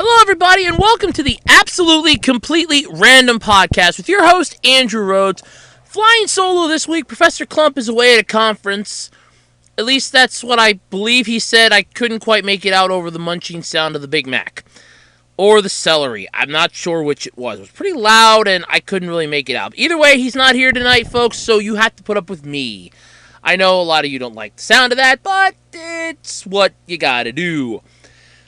Hello, everybody, and welcome to the Absolutely Completely Random Podcast with your host, Andrew Rhodes. Flying solo this week, Professor Clump is away at a conference. At least that's what I believe he said. I couldn't quite make it out over the munching sound of the Big Mac. Or the celery. I'm not sure which it was. It was pretty loud, and I couldn't really make it out. Either way, he's not here tonight, folks, so you have to put up with me. I know a lot of you don't like the sound of that, but it's what you gotta do.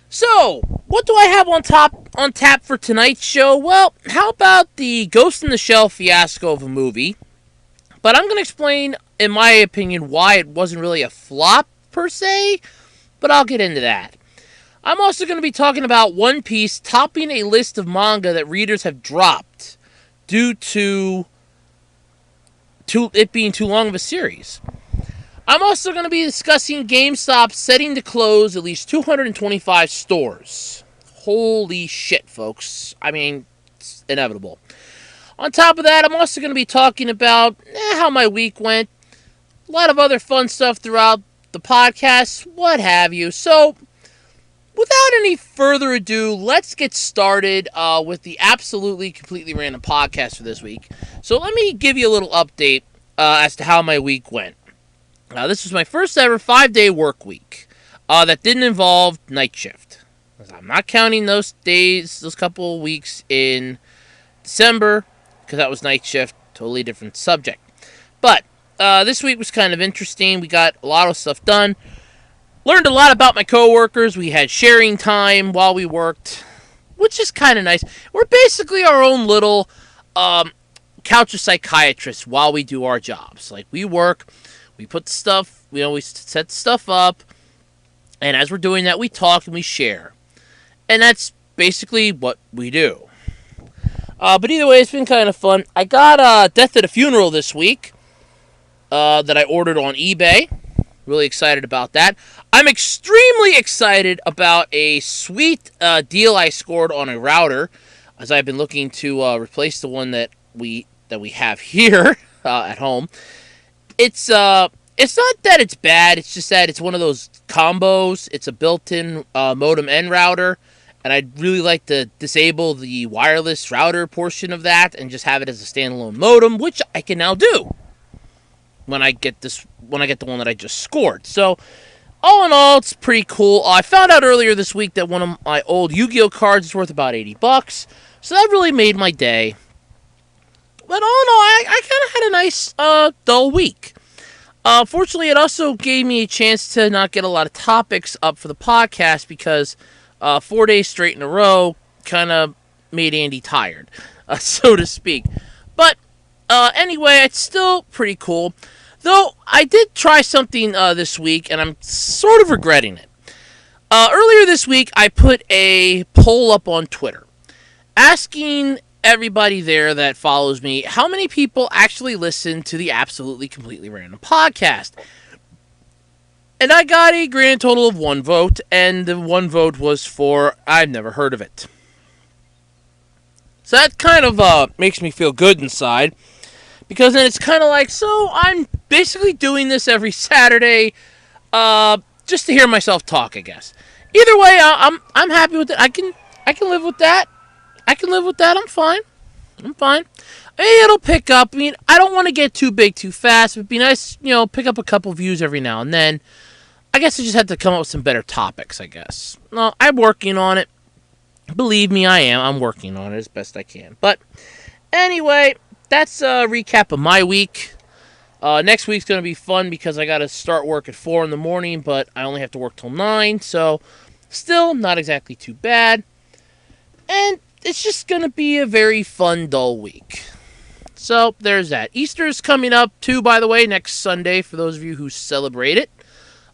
So, what do I have on tap for tonight's show? Well, how about the Ghost in the Shell fiasco of a movie? But I'm going to explain, in my opinion, why it wasn't really a flop, per se, but I'll get into that. I'm also going to be talking about One Piece topping a list of manga that readers have dropped due to it being too long of a series. I'm also going to be discussing GameStop setting to close at least 225 stores. Holy shit, folks. I mean, it's inevitable. On top of that, I'm also going to be talking about how my week went. A lot of other fun stuff throughout the podcast, what have you. So, without any further ado, let's get started with the Absolutely Completely Random Podcast for this week. So, let me give you a little update as to how my week went. This was my first ever 5-day work week that didn't involve night shift. I'm not counting those days, those couple of weeks in December, because that was night shift, totally different subject. But this week was kind of interesting. We got a lot of stuff done. Learned a lot about my coworkers. We had sharing time while we worked, which is kind of nice. We're basically our own little couch of psychiatrists while we do our jobs. Like, we work. We put the stuff, we set the stuff up, and as we're doing that, we talk and we share. And that's basically what we do. But either way, it's been kind of fun. I got Death at a Funeral this week that I ordered on eBay. Really excited about that. I'm extremely excited about a sweet deal I scored on a router, as I've been looking to replace the one that we have here at home. It's not that it's bad, it's just that it's one of those combos. It's a built-in modem and router, and I'd really like to disable the wireless router portion of that and just have it as a standalone modem, which I can now do when I get the one that I just scored. So, all in all, it's pretty cool. I found out earlier this week that one of my old Yu-Gi-Oh cards is worth about $80, so that really made my day. But all in all, I kind of had a nice, dull week. Fortunately, it also gave me a chance to not get a lot of topics up for the podcast because 4 days straight in a row kind of made Andy tired, so to speak. But anyway, it's still pretty cool. Though, I did try something this week, and I'm sort of regretting it. Earlier this week, I put a poll up on Twitter asking everybody there that follows me how many people actually listen to the Absolutely Completely Random Podcast. And I got a grand total of 1 vote, and the 1 vote was for I've never heard of it. So that kind of makes me feel good inside, because then it's kind of like, so I'm basically doing this every Saturday just to hear myself talk, I guess. Either way, I'm happy with it. I can live with that. I'm fine. I mean, it'll pick up. I mean, I don't want to get too big too fast. It'd be nice, pick up a couple views every now and then. I guess I just have to come up with some better topics, I guess. No, I'm working on it. Believe me, I am. I'm working on it as best I can. But anyway, that's a recap of my week. Next week's going to be fun because I got to start work at 4 in the morning, but I only have to work till 9, so still not exactly too bad. And it's just going to be a very fun, dull week. So, there's that. Easter's coming up, too, by the way, next Sunday, for those of you who celebrate it.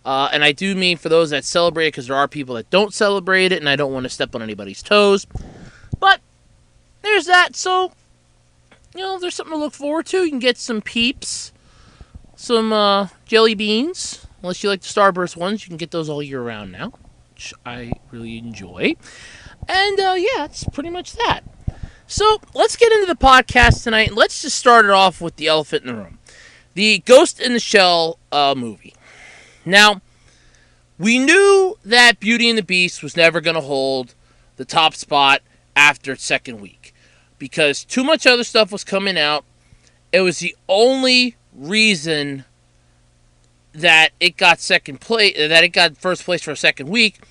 And I do mean for those that celebrate it, because there are people that don't celebrate it, and I don't want to step on anybody's toes. But, there's that. So, there's something to look forward to. You can get some Peeps, some jelly beans. Unless you like the Starburst ones, you can get those all year round now, which I really enjoy. And, yeah, it's pretty much that. So, let's get into the podcast tonight. Let's just start it off with the elephant in the room. The Ghost in the Shell movie. Now, we knew that Beauty and the Beast was never going to hold the top spot after its second week because too much other stuff was coming out. It was the only reason that it got first place for a second week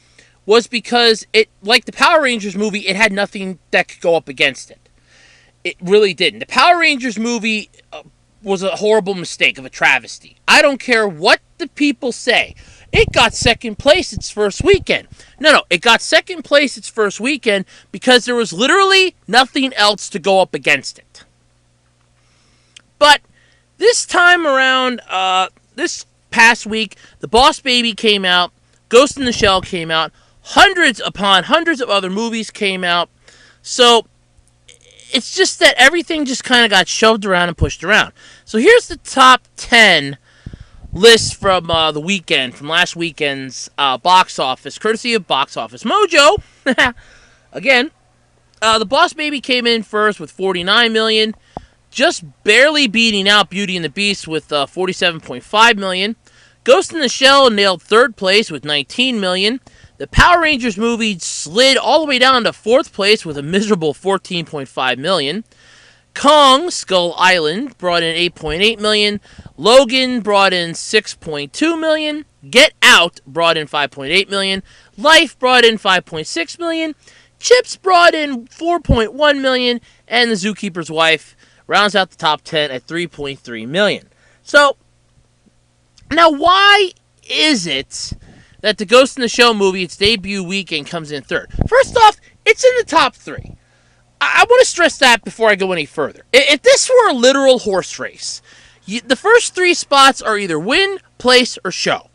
was because it, like the Power Rangers movie, it had nothing that could go up against it. It really didn't. The Power Rangers movie was a horrible mistake of a travesty. I don't care what the people say. It got second place its first weekend. No, it got second place its first weekend because there was literally nothing else to go up against it. But this time around, this past week, The Boss Baby came out, Ghost in the Shell came out, hundreds upon hundreds of other movies came out. So it's just that everything just kind of got shoved around and pushed around. So here's the top 10 list from the weekend, from last weekend's box office, courtesy of Box Office Mojo. Again, The Boss Baby came in first with $49 million, just barely beating out Beauty and the Beast with $47.5 million. Ghost in the Shell nailed third place with $19 million. The Power Rangers movie slid all the way down to fourth place with a miserable $14.5 million. Kong, Skull Island, brought in $8.8 million. Logan brought in $6.2 million. Get Out brought in $5.8 million. Life brought in $5.6 million. Chips brought in $4.1 million. And The Zookeeper's Wife rounds out the top 10 at $3.3 million. So, now why is it that the Ghost in the Shell movie, its debut weekend, comes in third? First off, it's in the top 3. I want to stress that before I go any further. If this were a literal horse race, the first 3 spots are either win, place, or show.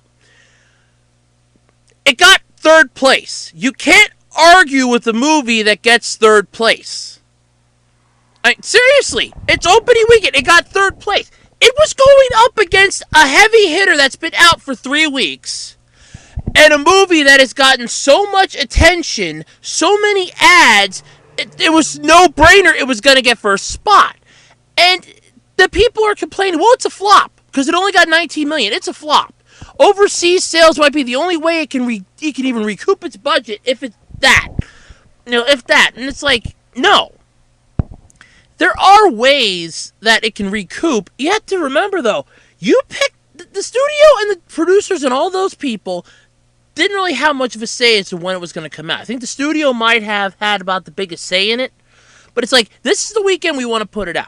It got third place. You can't argue with a movie that gets third place. I mean, seriously, it's opening weekend. It got third place. It was going up against a heavy hitter that's been out for 3 weeks. And a movie that has gotten so much attention, so many ads, it was no-brainer it was going to get first spot. And the people are complaining, well, it's a flop, because it only got $19 million. It's a flop. Overseas sales might be the only way it can even recoup its budget, if it's that. If that. And it's like, no. There are ways that it can recoup. You have to remember, though, you picked the studio and the producers and all those people didn't really have much of a say as to when it was going to come out. I think the studio might have had about the biggest say in it, but it's like, this is the weekend we want to put it out.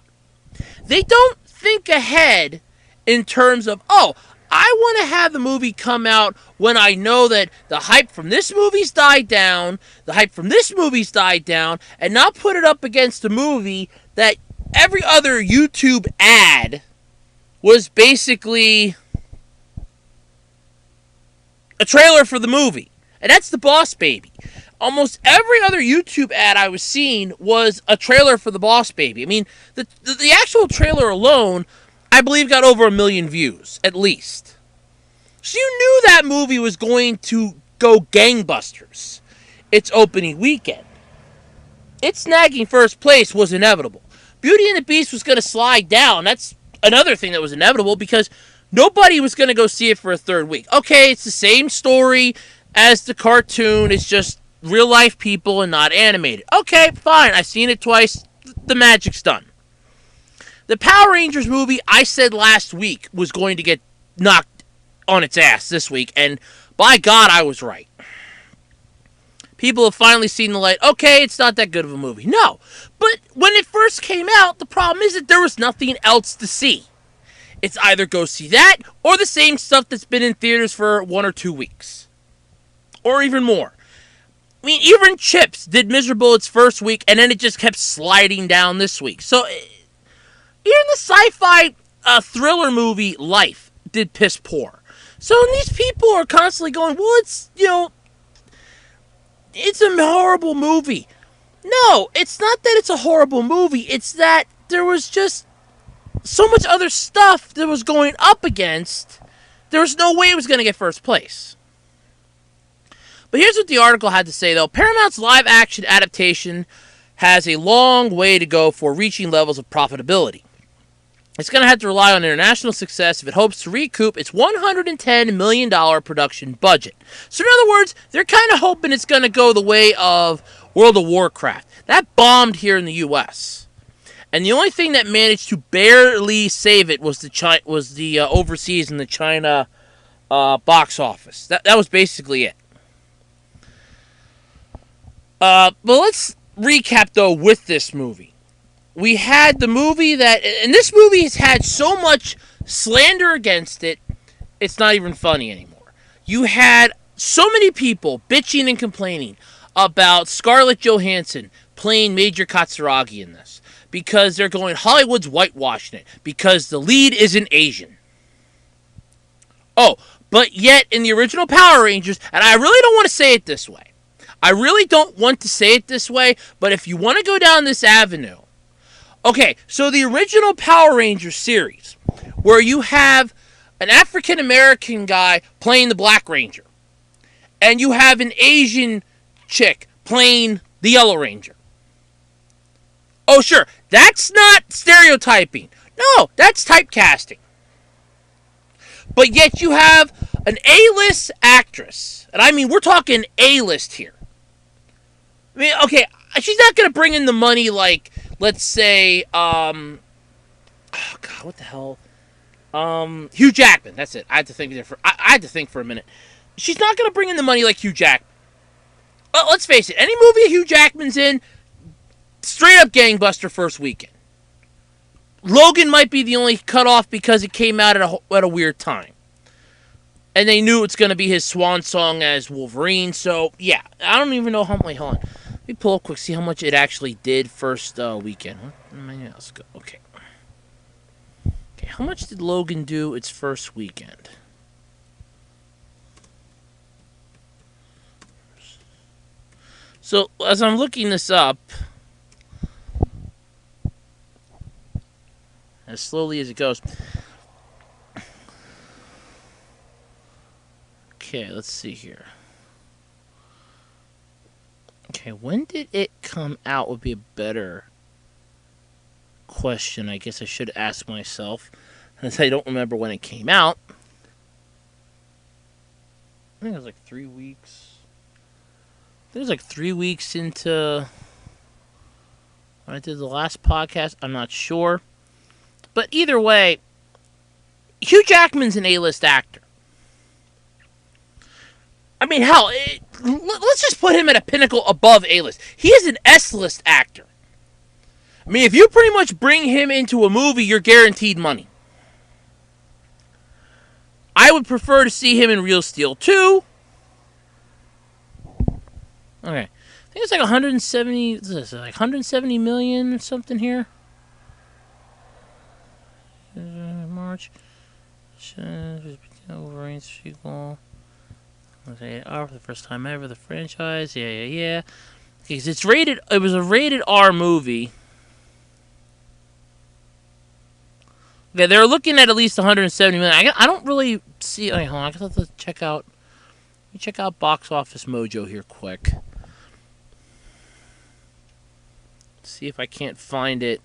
They don't think ahead in terms of, oh, I want to have the movie come out when I know that the hype from this movie's died down, the hype from this movie's died down, and not put it up against a movie that every other YouTube ad was basically a trailer for the movie. And that's The Boss Baby. Almost every other YouTube ad I was seeing was a trailer for The Boss Baby. I mean, the actual trailer alone, I believe, got over 1 million views, at least. So you knew that movie was going to go gangbusters its opening weekend. It snagging first place was inevitable. Beauty and the Beast was going to slide down. That's another thing that was inevitable because nobody was going to go see it for a third week. Okay, it's the same story as the cartoon. It's just real-life people and not animated. Okay, fine. I've seen it twice. The magic's done. The Power Rangers movie, I said last week, was going to get knocked on its ass this week, and by God, I was right. People have finally seen the light. Okay, it's not that good of a movie. No, but when it first came out, the problem is that there was nothing else to see. It's either go see that or the same stuff that's been in theaters for 1 or 2 weeks. Or even more. I mean, even Chips did miserable its first week, and then it just kept sliding down this week. So, even the sci-fi thriller movie Life did piss poor. So, and these people are constantly going, well, it's, it's a horrible movie. No, it's not that it's a horrible movie. It's that there was just so much other stuff that was going up against, there was no way it was going to get first place. But here's what the article had to say, though. Paramount's live-action adaptation has a long way to go for reaching levels of profitability. It's going to have to rely on international success if it hopes to recoup its $110 million production budget. So in other words, they're kind of hoping it's going to go the way of World of Warcraft. That bombed here in the U.S. And the only thing that managed to barely save it was the overseas and the China box office. That was basically it. But let's recap though with this movie. We had the movie and this movie has had so much slander against it, it's not even funny anymore. You had so many people bitching and complaining about Scarlett Johansson playing Major Katsuragi in this because they're going Hollywood's whitewashing it because the lead isn't Asian. Oh, but yet in the original Power Rangers, and I really don't want to say it this way. I really don't want to say it this way, but if you want to go down this avenue, okay, so the original Power Rangers series, where you have an African American guy playing the Black Ranger, and you have an Asian chick playing the Yellow Ranger. Oh, sure, that's not stereotyping. No, that's typecasting. But yet you have an A-list actress, and I mean, we're talking A-list here. I mean, okay, she's not going to bring in the money like, let's say, oh God, what the hell? Hugh Jackman. That's it. I had to think for a minute. She's not going to bring in the money like Hugh Jackman. Well, let's face it. Any movie Hugh Jackman's in, straight up gangbuster first weekend. Logan might be the only cutoff because it came out at a weird time. And they knew it's going to be his swan song as Wolverine. So, yeah. I don't even know how... Wait, hold on. Let me pull up quick, see how much it actually did first weekend. Let's go. Okay. Okay, how much did Logan do its first weekend? So, as I'm looking this up, as slowly as it goes... Okay, let's see here. Okay, when did it come out would be a better question. I guess I should ask myself, as I don't remember when it came out. I think it was like 3 weeks. I think it was like 3 weeks into when I did the last podcast. I'm not sure. But either way, Hugh Jackman's an A-list actor. I mean, hell, let's just put him at a pinnacle above A-list. He is an S-list actor. I mean, if you pretty much bring him into a movie, you're guaranteed money. I would prefer to see him in Real Steel 2. Okay. I think it's like 170, what is this, like 170 million or something here. March. Wolverine's sequel. For the first time ever, the franchise. Yeah. Because it's rated. It was a rated R movie. Okay, they're looking at least 170 million. I don't really see. Hold on, I have to check out. Let me check out Box Office Mojo here quick. See if I can't find it.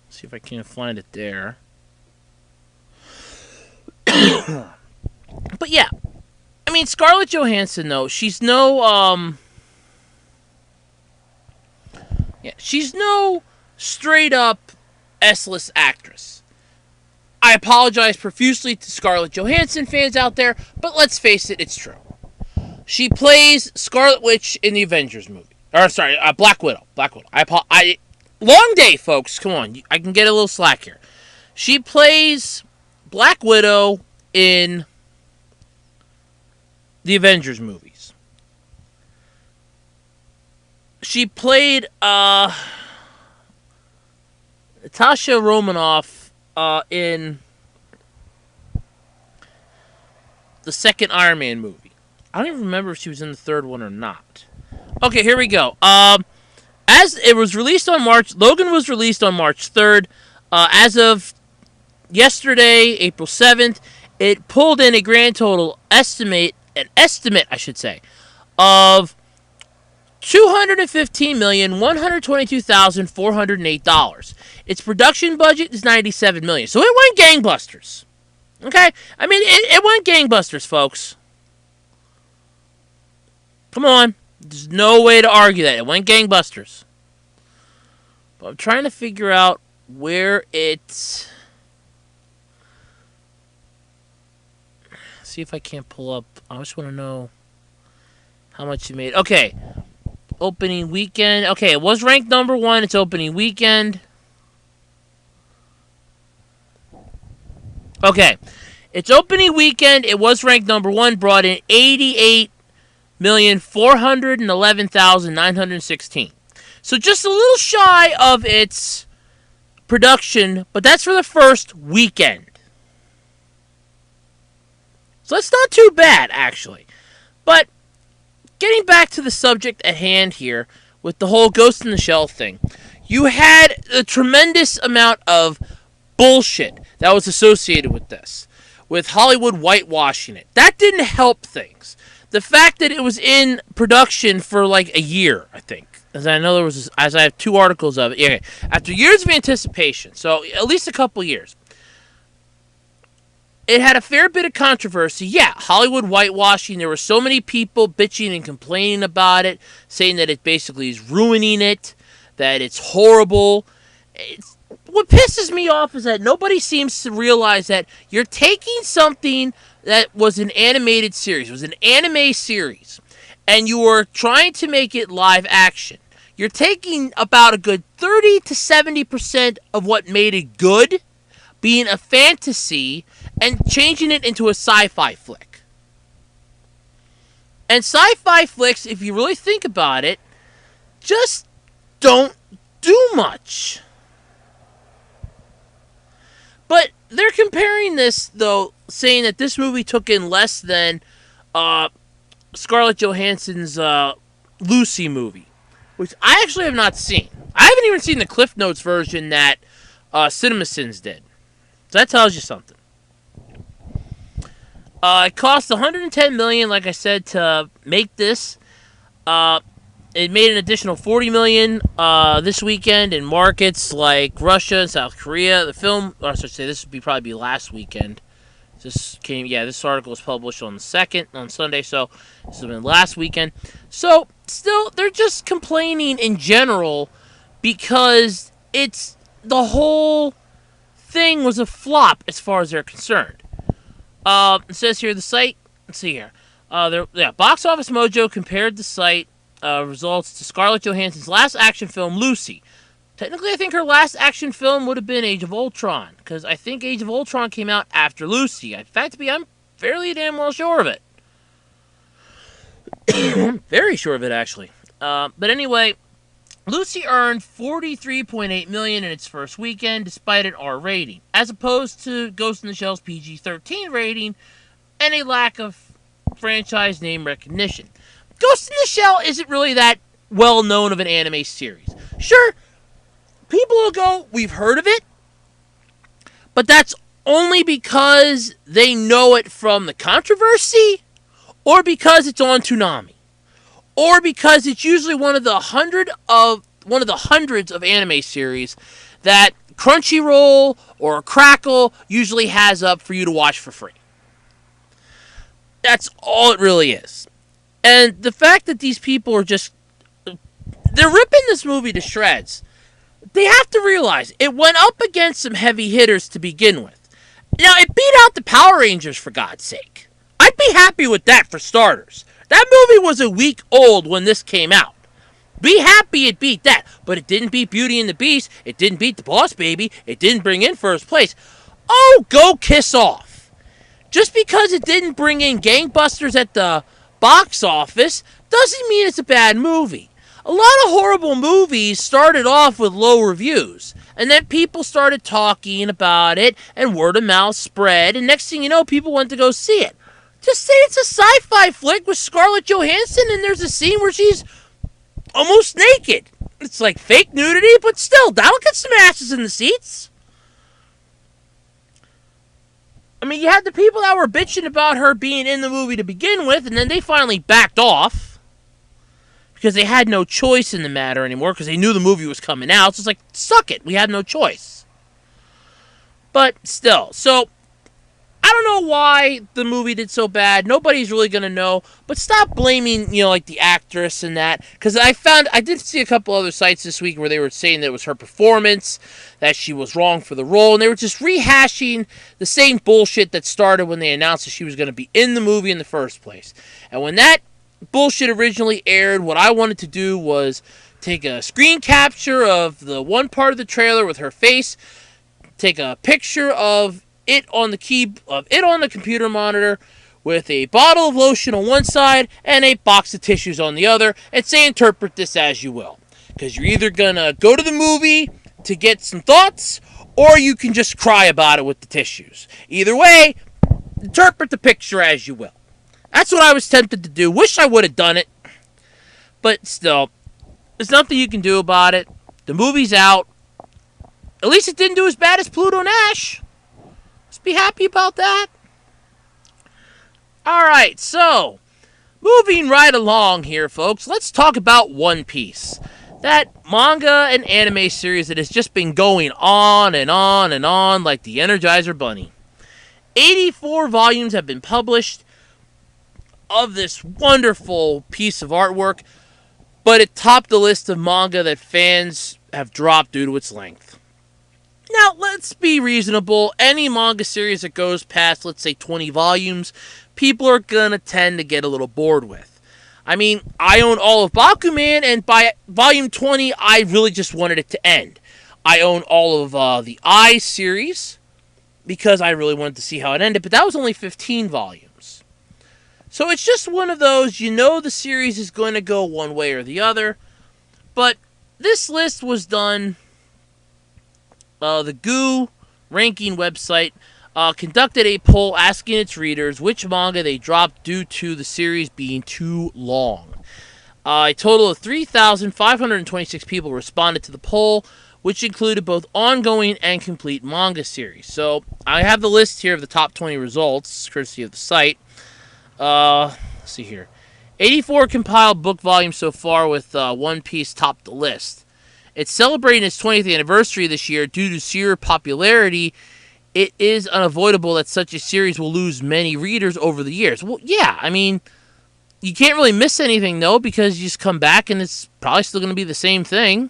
See if I can't find it there. But yeah, I mean, Scarlett Johansson though, she's no she's no straight up S-list actress. I apologize profusely to Scarlett Johansson fans out there, but let's face it, it's true. She plays Scarlet Witch in the Avengers movie. Or sorry, Black Widow. Long day, folks. Come on, I can get a little slack here. She plays Black Widow in the Avengers movies. She played Natasha Romanoff in the second Iron Man movie. I don't even remember if she was in the third one or not. Okay, here we go. As it was released on Logan was released on March 3rd. As of yesterday, April 7th, it pulled in a grand total estimate, of $215,122,408. Its production budget is $97 million. So it went gangbusters. Okay? I mean, it went gangbusters, folks. Come on. There's no way to argue that. It went gangbusters. But I'm trying to figure out where it's... See if I can't pull up. I just want to know how much you made. Okay. Opening weekend. Okay, it was ranked number 1. It's opening weekend. Okay. Its opening weekend, it was ranked number 1, brought in 88,411,916. So just a little shy of its production, but that's for the first weekend. So that's not too bad, actually. But getting back to the subject at hand here, with the whole Ghost in the Shell thing, you had a tremendous amount of bullshit that was associated with this, with Hollywood whitewashing it. That didn't help things. The fact that it was in production for like a year, I think, as I know as I have 2 articles of it. Yeah, after years of anticipation, so at least a couple years, it had a fair bit of controversy. Yeah, Hollywood whitewashing. There were so many people bitching and complaining about it, saying that it basically is ruining it, that it's horrible. What pisses me off is that nobody seems to realize that you're taking something that was an animated series, was an anime series, and you are trying to make it live action. You're taking about a good 30 to 70% of what made it good, being a fantasy, and changing it into a sci-fi flick. And sci-fi flicks, if you really think about it, just don't do much. But they're comparing this, though, saying that this movie took in less than Scarlett Johansson's Lucy movie, which I actually have not seen. I haven't even seen the Cliff Notes version that CinemaSins did. So that tells you something. It cost $110 million, like I said, to make this. It made an additional $40 million this weekend in markets like Russia and South Korea. The film, or I should say, this would probably be last weekend. This article was published on the 2nd, on Sunday, so this has been last weekend. So, still, they're just complaining in general because the whole thing was a flop as far as they're concerned. It says here the site. Let's see here. Box Office Mojo compared the site results to Scarlett Johansson's last action film, Lucy. Technically, I think her last action film would have been Age of Ultron, because I think Age of Ultron came out after Lucy. In fact, I'm fairly damn well sure of it. Very sure of it, actually. But anyway, Lucy earned $43.8 million in its first weekend, despite an R rating, as opposed to Ghost in the Shell's PG-13 rating and a lack of franchise name recognition. Ghost in the Shell isn't really that well known of an anime series. Sure, people will go, we've heard of it, but that's only because they know it from the controversy, or because it's on Toonami, or because it's usually one of the hundreds of anime series that Crunchyroll or Crackle usually has up for you to watch for free. That's all it really is. And the fact that these people are they're ripping this movie to shreds. They have to realize it went up against some heavy hitters to begin with. Now, it beat out the Power Rangers, for God's sake. I'd be happy with that, for starters. That movie was a week old when this came out. Be happy it beat that. But it didn't beat Beauty and the Beast. It didn't beat The Boss Baby. It didn't bring in first place. Oh, go kiss off. Just because it didn't bring in gangbusters at the box office doesn't mean it's a bad movie. A lot of horrible movies started off with low reviews, and then people started talking about it, and word of mouth spread, and next thing you know, people went to go see it. Just say it's a sci-fi flick with Scarlett Johansson, and there's a scene where she's almost naked. It's like fake nudity, but still, that'll get some asses in the seats. I mean, you had the people that were bitching about her being in the movie to begin with, and then they finally backed off because they had no choice in the matter anymore because they knew the movie was coming out. So it's like, suck it, we had no choice. But still, so I don't know why the movie did so bad. Nobody's really gonna know. But stop blaming, like the actress and that, because I did see a couple other sites this week where they were saying that it was her performance, that she was wrong for the role, and they were just rehashing the same bullshit that started when they announced that she was gonna be in the movie in the first place. And when that bullshit originally aired, what I wanted to do was take a screen capture of the one part of the trailer with her face, take a picture of it on the computer monitor with a bottle of lotion on one side and a box of tissues on the other, and say interpret this as you will. Because you're either gonna go to the movie to get some thoughts, or you can just cry about it with the tissues. Either way, interpret the picture as you will. That's what I was tempted to do. Wish I would have done it. But still, there's nothing you can do about it. The movie's out. At least it didn't do as bad as Pluto Nash. Let's be happy about that. Alright, so, moving right along here, folks, let's talk about One Piece. That manga and anime series that has just been going on and on and on like the Energizer Bunny. 84 volumes have been published of this wonderful piece of artwork, but it topped the list of manga that fans have dropped due to its length. Now, let's be reasonable. Any manga series that goes past, let's say, 20 volumes, people are gonna tend to get a little bored with. I mean, I own all of Bakuman, and by volume 20, I really just wanted it to end. I own all of the I series, because I really wanted to see how it ended, but that was only 15 volumes. So it's just one of those, the series is going to go one way or the other, but this list was done. The Goo ranking website conducted a poll asking its readers which manga they dropped due to the series being too long. A total of 3,526 people responded to the poll, which included both ongoing and complete manga series. So I have the list here of the top 20 results, courtesy of the site. Let's see here. 84 compiled book volumes so far, with One Piece topped the list. It's celebrating its 20th anniversary this year. Due to sheer popularity, it is unavoidable that such a series will lose many readers over the years. Well, yeah, I mean, you can't really miss anything, though, because you just come back and it's probably still going to be the same thing.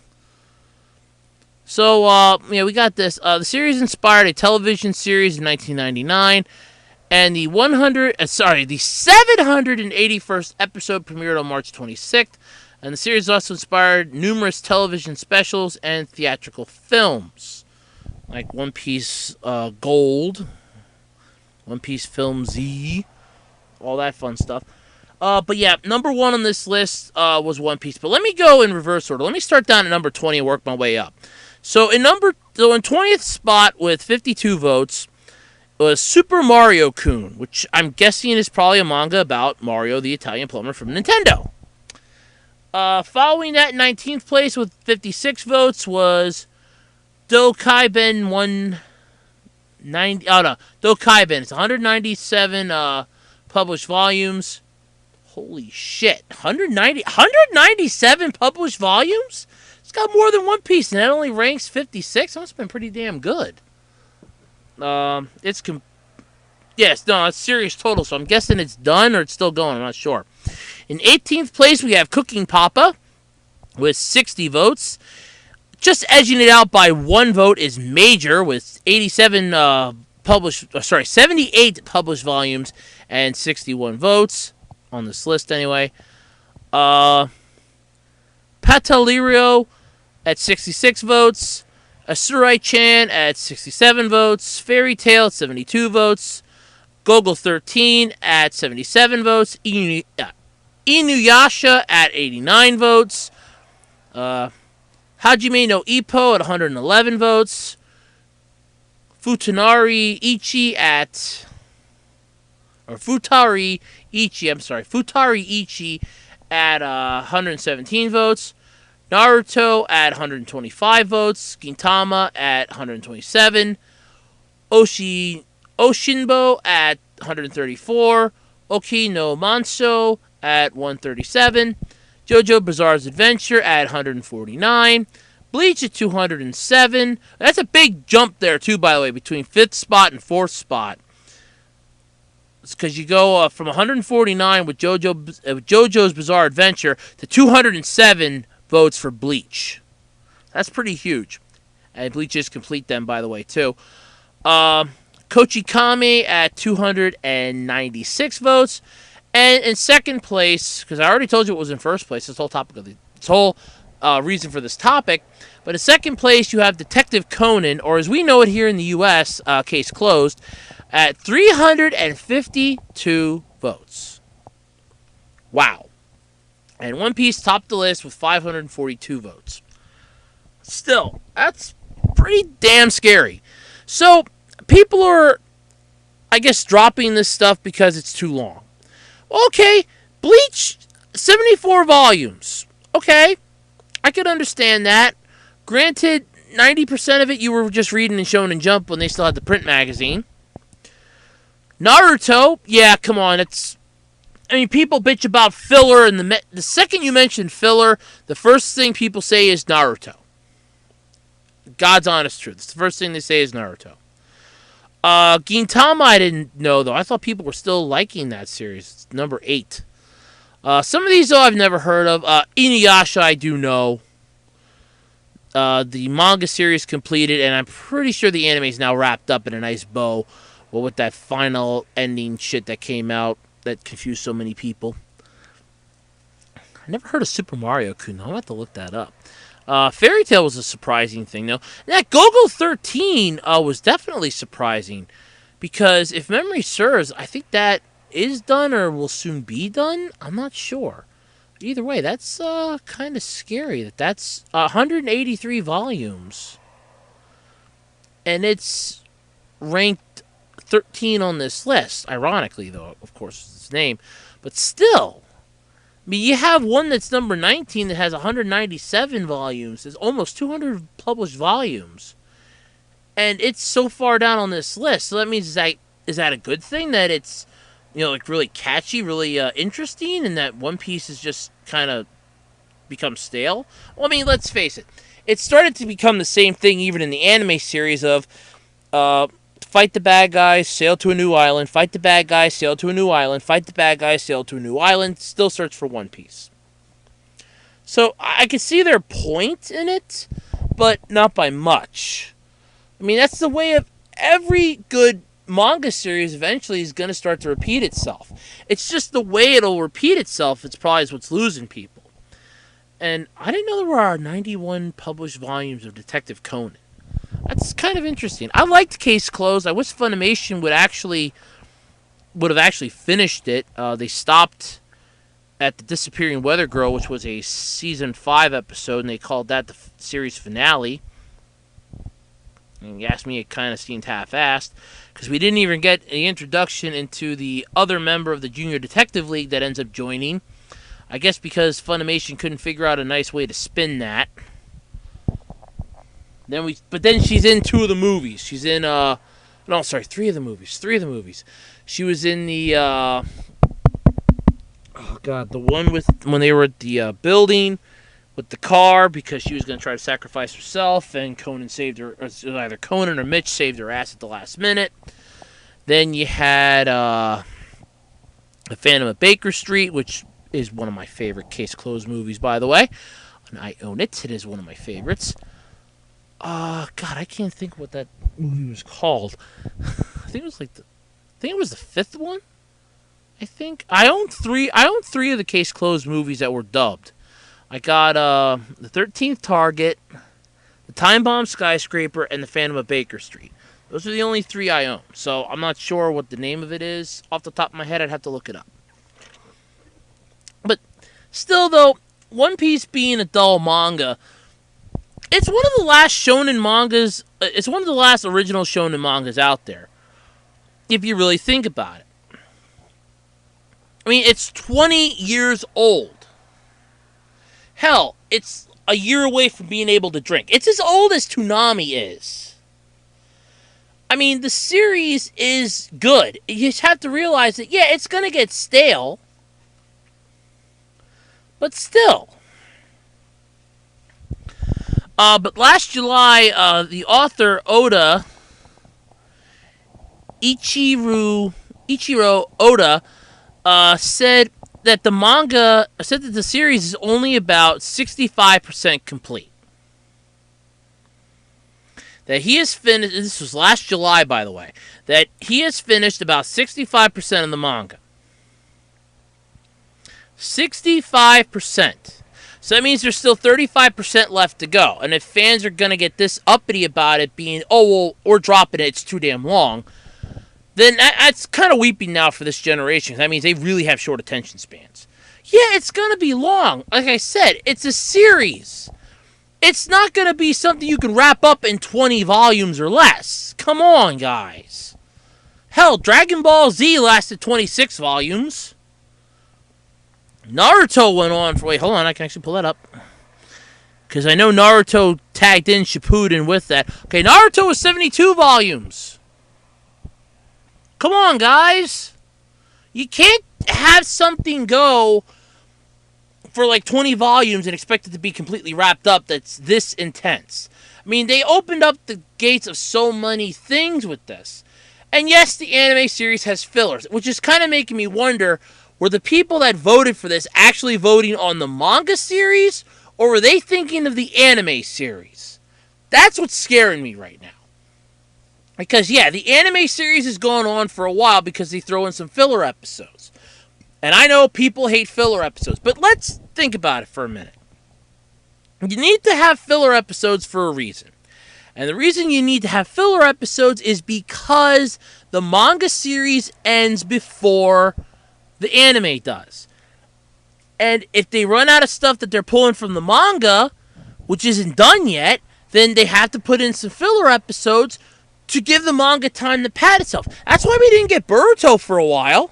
So, we got this. The series inspired a television series in 1999, and the 781st episode premiered on March 26th. And the series also inspired numerous television specials and theatrical films, like One Piece Gold, One Piece Film Z, all that fun stuff. But yeah, number one on this list was One Piece. But let me go in reverse order. Let me start down at number 20 and work my way up. So in 20th spot with 52 votes was Super Mario Kun, which I'm guessing is probably a manga about Mario the Italian plumber from Nintendo. Following that, in 19th place with 56 votes was Dokaiben 190. Oh no, Dokaiben. It's 197 published volumes. Holy shit, 197 published volumes? It's got more than One Piece, and that only ranks 56. That must have been pretty damn good. It's serious total, so I'm guessing it's done or it's still going. I'm not sure. In 18th place, we have Cooking Papa with 60 votes. Just edging it out by one vote is Major with 78 published volumes and 61 votes on this list anyway. Patalirio at 66 votes. Asurai-chan at 67 votes. Fairy Tail at 72 votes. Gogol 13 at 77 votes. Inuyasha at 89 votes. Hajime no Ippo at 111 votes. Futari Ichi at 117 votes. Naruto at 125 votes. Gintama at 127. Oshinbo at 134. Oki no Manso at 137. JoJo Bizarre's Adventure at 149. Bleach at 207. That's a big jump there, too, by the way, between 5th spot and 4th spot. because you go from 149 with JoJo's Bizarre Adventure to 207 votes for Bleach. That's pretty huge. And Bleach is complete then, by the way, too. Kochikame at 296 votes. And in second place, because I already told you it was in first place, this whole reason for this topic. But in second place, you have Detective Conan, or as we know it here in the U.S., case closed, at 352 votes. Wow. And One Piece topped the list with 542 votes. Still, that's pretty damn scary. So, people are, I guess, dropping this stuff because it's too long. Okay, Bleach, 74 volumes. Okay, I could understand that. Granted, 90% of it you were just reading in Shonen Jump when they still had the print magazine. Naruto, yeah, come on, people bitch about filler, and the second you mention filler, the first thing people say is Naruto. God's honest truth. It's the first thing they say is Naruto. Gintama I didn't know, though. I thought people were still liking that series. It's number 8. Some of these, though, I've never heard of. Inuyasha I do know. The manga series completed, and I'm pretty sure the anime is now wrapped up in a nice bow. Well, with that final ending shit that came out that confused so many people. I never heard of Super Mario Kun. I'll have to look that up. Fairy Tail was a surprising thing, though. That Go-Go 13 was definitely surprising. Because if memory serves, I think that is done or will soon be done. I'm not sure. Either way, that's kind of scary. That's 183 volumes. And it's ranked 13 on this list. Ironically, though, of course, it's its name. But still. I mean, you have one that's number 19 that has 197 volumes. There's almost 200 published volumes. And it's so far down on this list. So that means, is that a good thing? That it's, like really catchy, really interesting, and that One Piece has just kind of become stale? Well, I mean, let's face it. It started to become the same thing even in the anime series of fight the bad guys, sail to a new island, fight the bad guys, sail to a new island, fight the bad guys, sail to a new island, still search for One Piece. So I can see their point in it, but not by much. I mean, that's the way of every good manga series eventually is going to start to repeat itself. It's just the way it'll repeat itself, it's probably what's losing people. And I didn't know there were 91 published volumes of Detective Conan. That's kind of interesting. I liked Case Closed. I wish Funimation would have actually finished it. They stopped at the Disappearing Weather Girl, which was a season 5 episode, and they called that the series finale. And you asked me, it kind of seemed half-assed, because we didn't even get an introduction into the other member of the Junior Detective League that ends up joining. I guess because Funimation couldn't figure out a nice way to spin that. But then she's in 2 of the movies. She's in 3 of the movies. 3 of the movies. She was in the the one with when they were at the building with the car because she was going to try to sacrifice herself, and Conan saved her. Or either Conan or Mitch saved her ass at the last minute. Then you had The Phantom of Baker Street, which is one of my favorite Case Closed movies, by the way, and I own it. It is one of my favorites. God, I can't think what that movie was called. I think it was the 5th one. I think I own 3 of the Case Closed movies that were dubbed. I got the 13th Target, the Time Bomb Skyscraper, and the Phantom of Baker Street. Those are the only 3 I own. So I'm not sure what the name of it is off the top of my head. I'd have to look it up. But still, though, One Piece being a dull manga. It's one of the last shonen mangas. It's one of the last original shonen mangas out there. If you really think about it. I mean, it's 20 years old. Hell, it's a year away from being able to drink. It's as old as Toonami is. I mean, the series is good. You just have to realize that, yeah, it's going to get stale. But still. But last July, the author Oda Ichiro Ichiro Oda said that the series is only about 65% complete. That he has finished, this was last July, by the way, that he has finished about 65% of the manga. 65%. So that means there's still 35% left to go. And if fans are going to get this uppity about it being, oh, well, we're dropping it, it's too damn long, then that's kind of weeping now for this generation. That means they really have short attention spans. Yeah, it's going to be long. Like I said, it's a series. It's not going to be something you can wrap up in 20 volumes or less. Come on, guys. Hell, Dragon Ball Z lasted 26 volumes. Naruto went on for... Wait, hold on. I can actually pull that up. Because I know Naruto tagged in Shippuden with that. Okay, Naruto was 72 volumes. Come on, guys. You can't have something go for like 20 volumes and expect it to be completely wrapped up that's this intense. I mean, they opened up the gates of so many things with this. And yes, the anime series has fillers, which is kind of making me wonder, were the people that voted for this actually voting on the manga series, or were they thinking of the anime series? That's what's scaring me right now. Because, yeah, the anime series has gone on for a while because they throw in some filler episodes. And I know people hate filler episodes, but let's think about it for a minute. You need to have filler episodes for a reason. And the reason you need to have filler episodes is because the manga series ends before the anime does. And if they run out of stuff that they're pulling from the manga, which isn't done yet, then they have to put in some filler episodes to give the manga time to pad itself. That's why we didn't get Boruto for a while.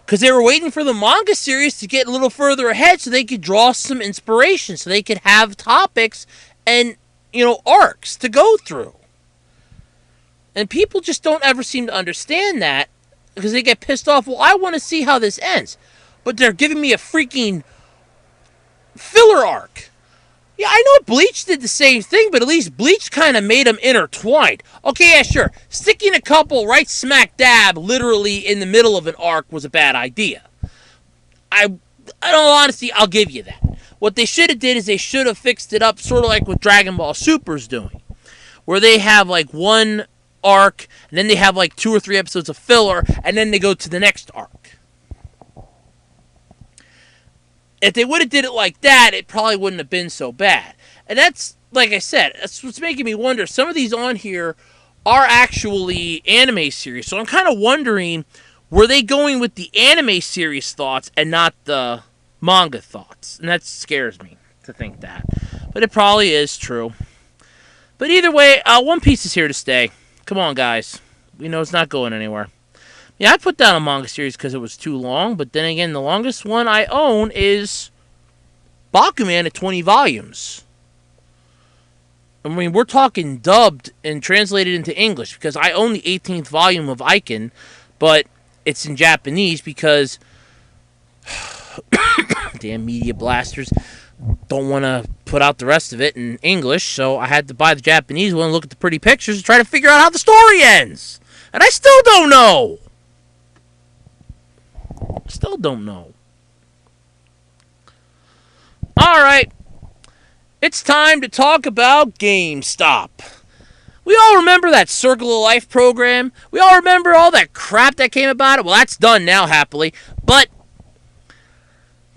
Because they were waiting for the manga series to get a little further ahead so they could draw some inspiration, so they could have topics and, arcs to go through. And people just don't ever seem to understand that because they get pissed off. Well, I want to see how this ends. But they're giving me a freaking filler arc. Yeah, I know Bleach did the same thing, but at least Bleach kind of made them intertwined. Okay, yeah, sure. Sticking a couple right smack dab, literally in the middle of an arc was a bad idea. In all honesty, I'll give you that. What they should have did is they should have fixed it up sort of like what Dragon Ball Super's doing. Where they have like one arc, and then they have like 2 or 3 episodes of filler, and then they go to the next arc. If they would have did it like that, it probably wouldn't have been so bad. And that's, like I said, that's what's making me wonder. Some of these on here are actually anime series. So I'm kind of wondering, were they going with the anime series thoughts and not the manga thoughts? And that scares me to think that. But it probably is true. But either way, One Piece is here to stay. Come on, guys. We know it's not going anywhere. Yeah, I put down a manga series because it was too long, but then again, the longest one I own is Bakuman at 20 volumes. I mean, we're talking dubbed and translated into English because I own the 18th volume of Aiken, but it's in Japanese because damn media blasters don't want to put out the rest of it in English, so I had to buy the Japanese one and look at the pretty pictures and try to figure out how the story ends. And I still don't know. Still don't know. Alright. It's time to talk about GameStop. We all remember that Circle of Life program. We all remember all that crap that came about it. Well, that's done now, happily. But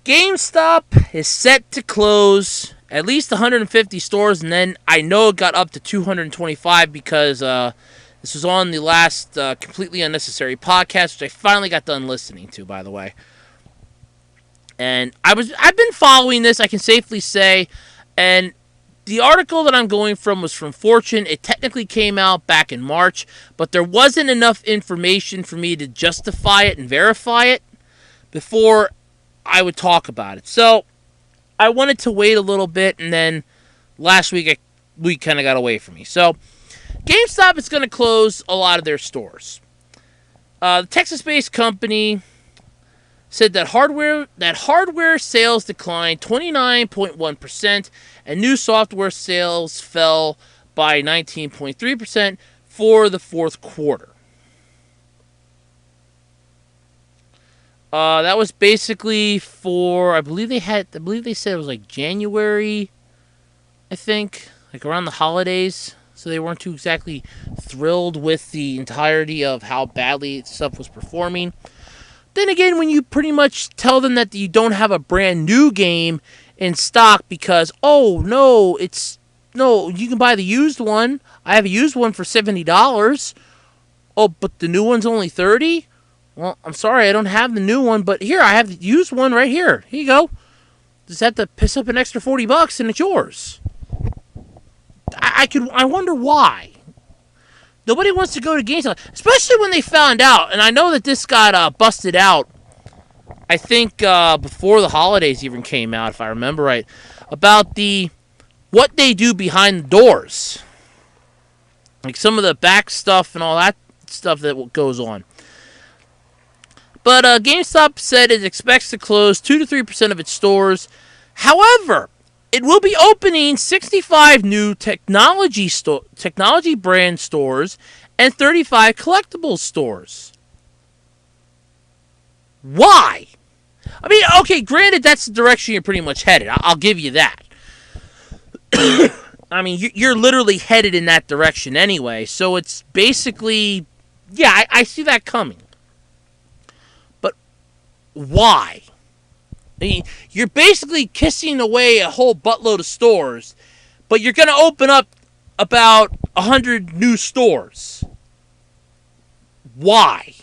GameStop is set to close at least 150 stores, and then I know it got up to 225 because this was on the last Completely Unnecessary podcast, which I finally got done listening to, by the way. And I've been following this, I can safely say, and the article that I'm going from was from Fortune. It technically came out back in March, but there wasn't enough information for me to justify it and verify it before I would talk about it. So I wanted to wait a little bit, and then last week we kind of got away from me. So GameStop is going to close a lot of their stores. The Texas-based company said that hardware sales declined 29.1%, and new software sales fell by 19.3% for the fourth quarter. That was basically for, I believe they said it was like January, I think, like around the holidays. So they weren't too exactly thrilled with the entirety of how badly stuff was performing. Then again, when you pretty much tell them that you don't have a brand new game in stock because, oh no, you can buy the used one. I have a used one for $70. Oh, but the new one's only $30. Well, I'm sorry, I don't have the new one, but here I have the used one right here. Here you go. Just have to piss up an extra $40 and it's yours. I wonder why. Nobody wants to go to GameStop, especially when they found out. And I know that this got busted out. I think before the holidays even came out, if I remember right, about what they do behind the doors, like some of the back stuff and all that stuff that goes on. But GameStop said it expects to close 2 to 3% of its stores. However, it will be opening 65 new technology brand stores and 35 collectibles stores. Why? I mean, okay, granted, that's the direction you're pretty much headed. I'll give you that. I mean, you're literally headed in that direction anyway, so it's basically, yeah, I see that coming. But why? I mean, you're basically kissing away a whole buttload of stores, but you're going to open up about 100 new stores. Why?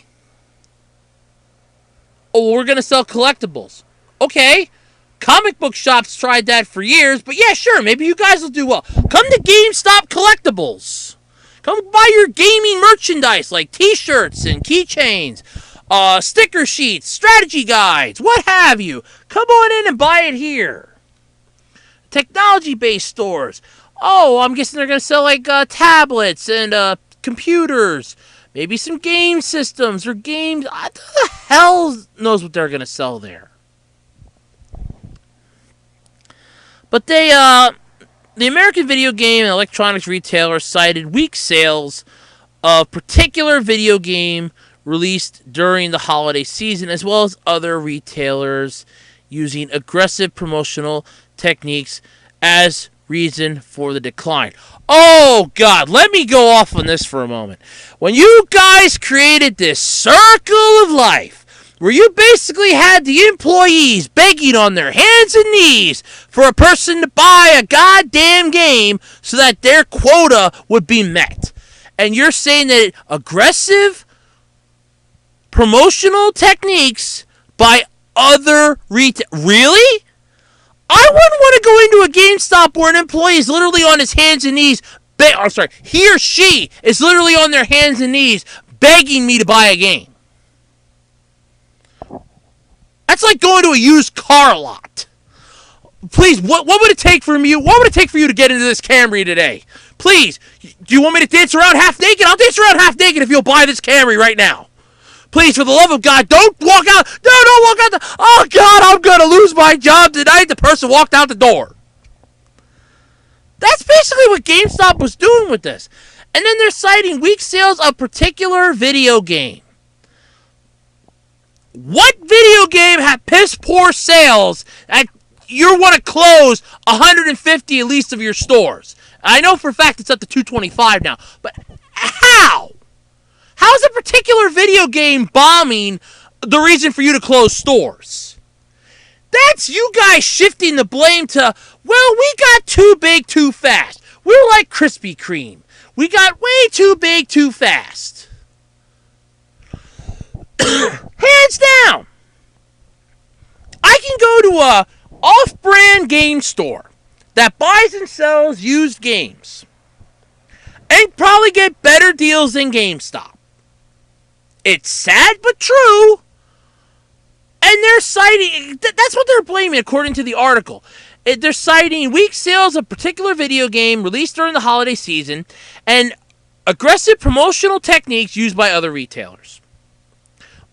Oh, we're going to sell collectibles. Okay. Comic book shops tried that for years, but yeah, sure, maybe you guys will do well. Come to GameStop Collectibles. Come buy your gaming merchandise like t-shirts and keychains, sticker sheets, strategy guides, what have you. Come on in and buy it here. Technology-based stores. Oh, I'm guessing they're going to sell like tablets and computers. Maybe some game systems or games. Who the hell knows what they're going to sell there? But the American Video Game and Electronics Retailer cited weak sales of particular video game released during the holiday season, as well as other retailers using aggressive promotional techniques as reason for the decline. Oh, God, let me go off on this for a moment. When you guys created this circle of life, where you basically had the employees begging on their hands and knees for a person to buy a goddamn game so that their quota would be met. And you're saying that aggressive promotional techniques by other retail... Really? I wouldn't want to go into a GameStop where an employee is literally on his hands and knees. He or she is literally on their hands and knees begging me to buy a game. That's like going to a used car lot. Please, what would it take for you? What would it take for you to get into this Camry today? Please, do you want me to dance around half naked? I'll dance around half naked if you'll buy this Camry right now. Please, for the love of God, don't walk out. No, don't walk out. Oh, God, I'm going to lose my job tonight. The person walked out the door. That's basically what GameStop was doing with this. And then they're citing weak sales of particular video game. What video game had piss poor sales that you want to close 150 at least of your stores? I know for a fact it's up to 225 now, but how? How is a particular video game bombing the reason for you to close stores? That's you guys shifting the blame to, well, we got too big too fast. We're like Krispy Kreme. We got way too big too fast. Hands down. I can go to a off-brand game store that buys and sells used games and probably get better deals than GameStop. It's sad but true. And they're citing, that's what they're blaming according to the article. They're citing weak sales of particular video game released during the holiday season and aggressive promotional techniques used by other retailers.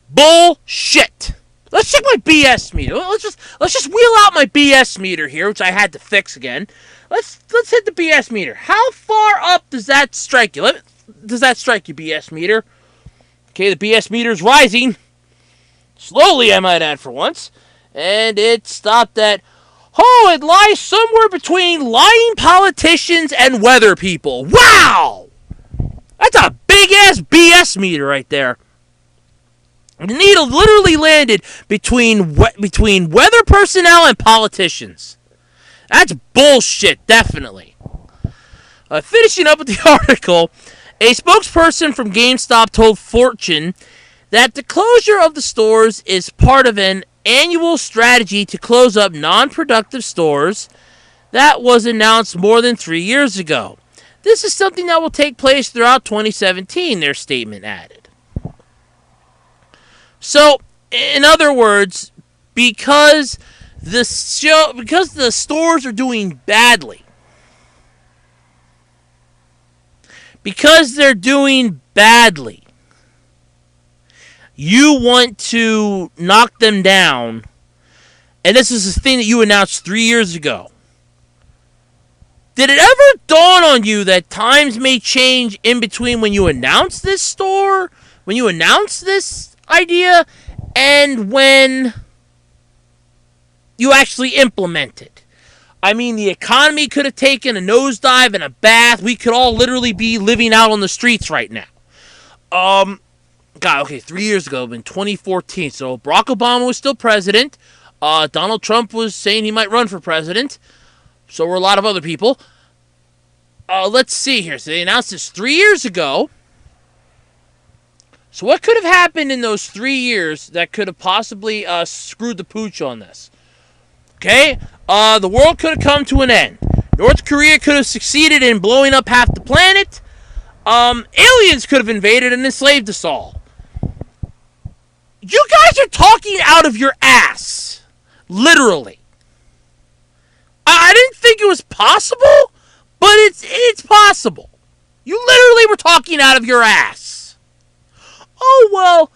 Bullshit. Let's check my BS meter. Let's just wheel out my BS meter here, which I had to fix again. Let's hit the BS meter. How far up does that strike you? Does that strike you, BS meter? Okay, the BS meter is rising. Slowly, I might add, for once. And it stopped at, oh, it lies somewhere between lying politicians and weather people. Wow! That's a big-ass BS meter right there. The needle literally landed between weather personnel and politicians. That's bullshit, definitely. Finishing up with the article, a spokesperson from GameStop told Fortune that the closure of the stores is part of an annual strategy to close up non-productive stores that was announced more than 3 years ago. This is something that will take place throughout 2017, their statement added. So, in other words, because the stores are doing badly, because they're doing badly, you want to knock them down, and this is the thing that you announced 3 years ago. Did it ever dawn on you that times may change in between when you announce this store, when you announce this idea, and when you actually implement it? I mean, the economy could have taken a nosedive and a bath. We could all literally be living out on the streets right now. God, okay, 3 years ago, in 2014, so Barack Obama was still president. Donald Trump was saying he might run for president. So were a lot of other people. Let's see here. So they announced this 3 years ago. So what could have happened in those 3 years that could have possibly screwed the pooch on this? Okay, the world could have come to an end. North Korea could have succeeded in blowing up half the planet. Aliens could have invaded and enslaved us all. You guys are talking out of your ass. Literally. I didn't think it was possible, but it's possible. You literally were talking out of your ass. Oh, well,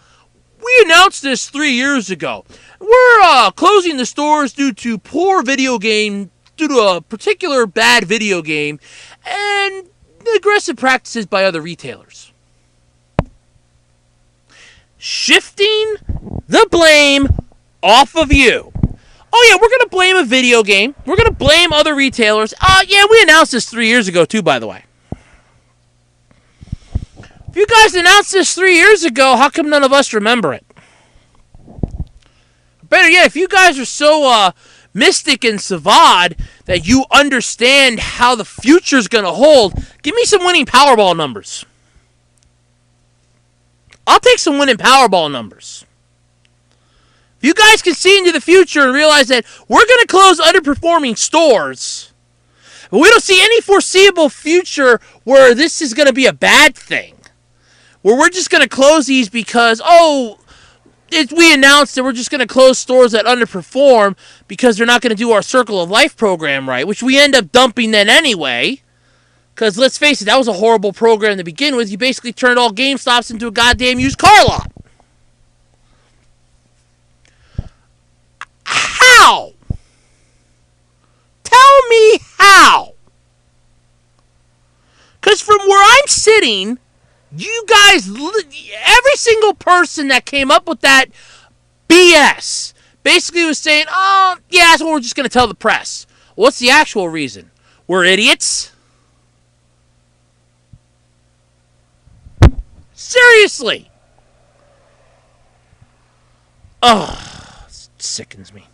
we announced this 3 years ago. We're closing the stores due to due to a particular bad video game, and aggressive practices by other retailers. Shifting the blame off of you. Oh yeah, we're going to blame a video game. We're going to blame other retailers. Yeah, we announced this 3 years ago too, by the way. If you guys announced this 3 years ago, how come none of us remember it? Better yet, if you guys are so mystic and savant that you understand how the future's going to hold, give me some winning Powerball numbers. I'll take some winning Powerball numbers. If you guys can see into the future and realize that we're going to close underperforming stores, but we don't see any foreseeable future where this is going to be a bad thing, where we're just going to close these because, we announced that we're just going to close stores that underperform because they're not going to do our Circle of Life program right, which we end up dumping then anyway. Because let's face it, that was a horrible program to begin with. You basically turned all GameStops into a goddamn used car lot. How? Tell me how. Because from where I'm sitting, you guys, every single person that came up with that BS basically was saying, oh, yeah, that's what we're just going to tell the press. What's the actual reason? We're idiots? Seriously. Oh, it sickens me.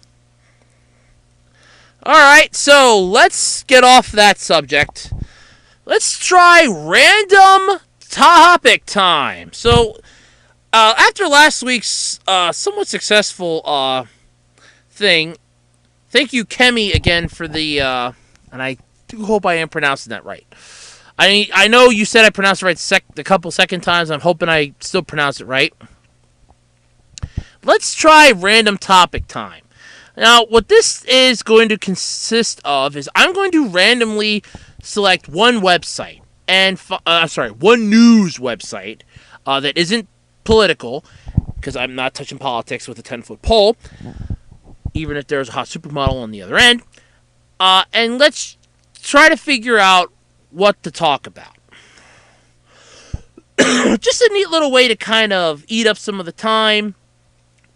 Alright, so let's get off that subject. Let's try random topic time. So, after last week's somewhat successful thing, thank you, Kemi, again for the, and I do hope I am pronouncing that right. I know you said I pronounced it right a couple second times. I'm hoping I still pronounce it right. Let's try random topic time. Now, what this is going to consist of is I'm going to randomly select one website and one news website that isn't political, because I'm not touching politics with a 10-foot pole, even if there's a hot supermodel on the other end. And let's try to figure out what to talk about. Just a neat little way to kind of eat up some of the time.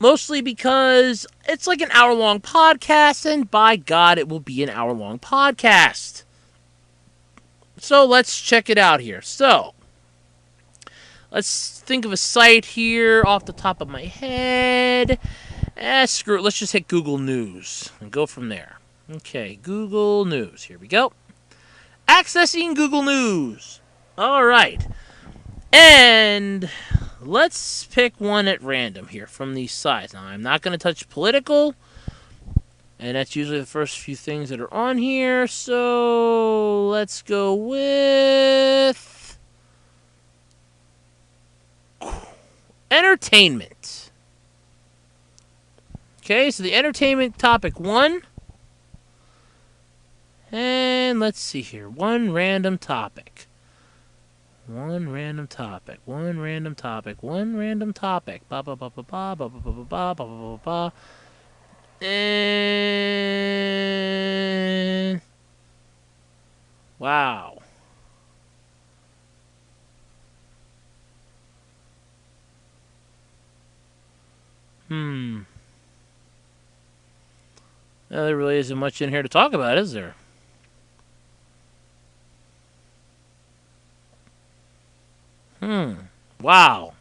Mostly because it's like an hour-long podcast, and by God, it will be an hour-long podcast. So let's check it out here. So, let's think of a site here off the top of my head. Screw it. Let's just hit Google News and go from there. Okay, Google News. Here we go. Accessing Google News. All right. And let's pick one at random here from these sites. Now, I'm not going to touch political, and that's usually the first few things that are on here. So let's go with entertainment. Okay, so the entertainment topic 1. And let's see here. One random topic. One random topic. One random topic. One random topic. Ba ba ba ba ba ba ba ba ba ba ba ba. And wow. Well, there really isn't much in here to talk about, is there? Wow.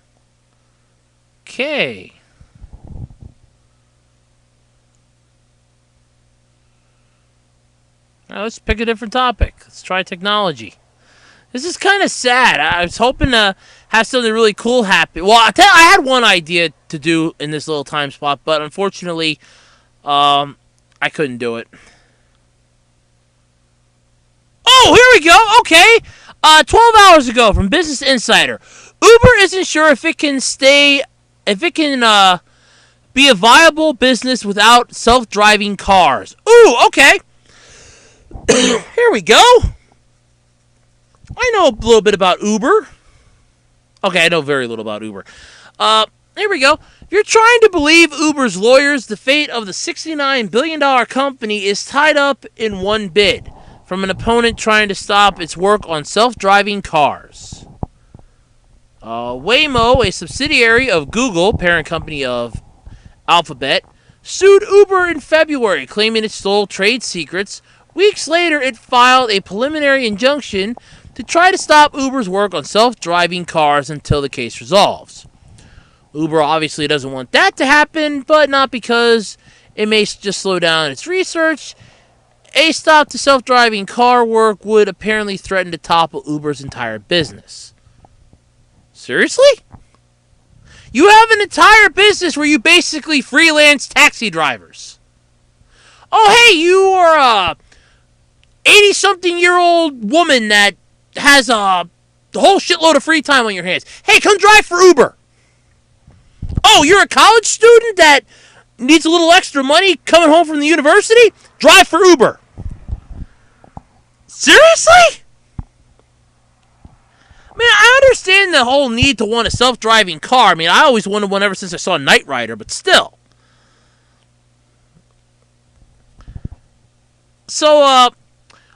Okay. Now let's pick a different topic. Let's try technology. This is kind of sad. I was hoping to have something really cool happen. Well, I had one idea to do in this little time spot, but unfortunately, I couldn't do it. Oh, here we go. Okay. 12 hours ago from Business Insider, Uber isn't sure if it can be a viable business without self-driving cars. Ooh, okay. Here we go. I know a little bit about Uber. Okay, I know very little about Uber. Here we go. If you're trying to believe Uber's lawyers, the fate of the $69 billion company is tied up in one bid from an opponent trying to stop its work on self-driving cars. Waymo, a subsidiary of Google, parent company of Alphabet, sued Uber in February, claiming it stole trade secrets. Weeks later, it filed a preliminary injunction to try to stop Uber's work on self-driving cars until the case resolves. Uber obviously doesn't want that to happen, but not because it may just slow down its research. A stop to self-driving car work would apparently threaten to topple Uber's entire business. Seriously? You have an entire business where you basically freelance taxi drivers. Oh, hey, you are a 80-something-year-old woman that has a whole shitload of free time on your hands. Hey, come drive for Uber. Oh, you're a college student that needs a little extra money coming home from the university? Drive for Uber. Seriously? I mean, I understand the whole need to want a self-driving car. I mean, I always wanted one ever since I saw Knight Rider, but still. So,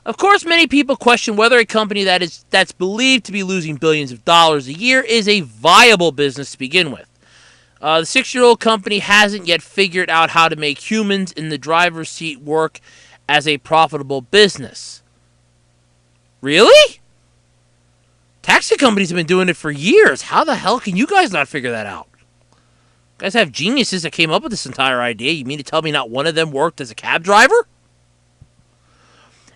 of course, many people question whether a company that's believed to be losing billions of dollars a year is a viable business to begin with. The 6-year-old company hasn't yet figured out how to make humans in the driver's seat work as a profitable business. Really? Taxi companies have been doing it for years. How the hell can you guys not figure that out? You guys have geniuses that came up with this entire idea. You mean to tell me not one of them worked as a cab driver?